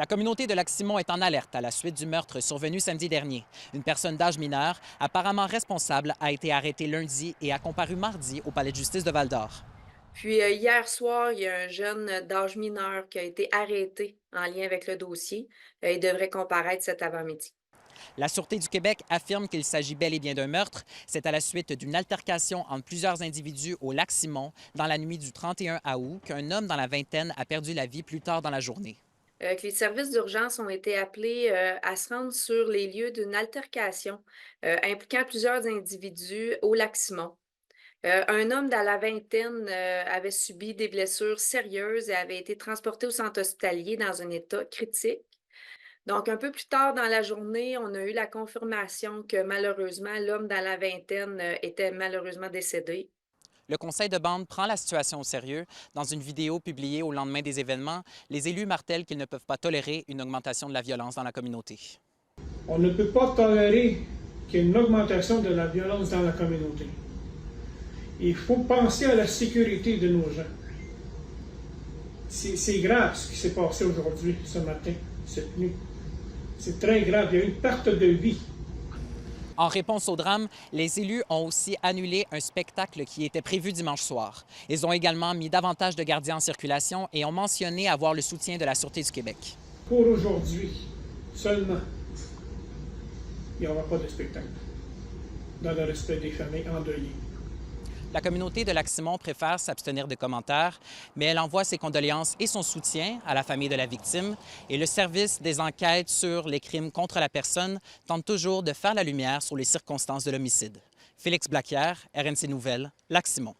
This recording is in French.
La communauté de Lac-Simon est en alerte à la suite du meurtre survenu samedi dernier. Une personne d'âge mineur, apparemment responsable, a été arrêtée lundi et a comparu mardi au palais de justice de Val-d'Or. Puis, hier soir, il y a un jeune d'âge mineur qui a été arrêté en lien avec le dossier. Il devrait comparaître cet avant-midi. La Sûreté du Québec affirme qu'il s'agit bel et bien d'un meurtre. C'est à la suite d'une altercation entre plusieurs individus au Lac-Simon dans la nuit du 31 août qu'un homme dans la vingtaine a perdu la vie plus tard dans la journée. Que les services d'urgence ont été appelés, à se rendre sur les lieux d'une altercation, impliquant plusieurs individus au Lac-Simon. Un homme dans la vingtaine, avait subi des blessures sérieuses et avait été transporté au centre hospitalier dans un état critique. Donc un peu plus tard dans la journée, on a eu la confirmation que malheureusement, l'homme dans la vingtaine, était malheureusement décédé. Le conseil de bande prend la situation au sérieux. Dans une vidéo publiée au lendemain des événements, les élus martèlent qu'ils ne peuvent pas tolérer une augmentation de la violence dans la communauté. On ne peut pas tolérer qu'il y ait une augmentation de la violence dans la communauté. Il faut penser à la sécurité de nos gens. C'est grave ce qui s'est passé aujourd'hui, ce matin, cette nuit. C'est très grave. Il y a une perte de vie. En réponse au drame, les élus ont aussi annulé un spectacle qui était prévu dimanche soir. Ils ont également mis davantage de gardiens en circulation et ont mentionné avoir le soutien de la Sûreté du Québec. Pour aujourd'hui, seulement, il n'y aura pas de spectacle, dans le respect des familles endeuillées. La communauté de Lac-Simon préfère s'abstenir de commentaires, mais elle envoie ses condoléances et son soutien à la famille de la victime. Et le service des enquêtes sur les crimes contre la personne tente toujours de faire la lumière sur les circonstances de l'homicide. Félix Blaquière, RNC Nouvelles, Lac-Simon.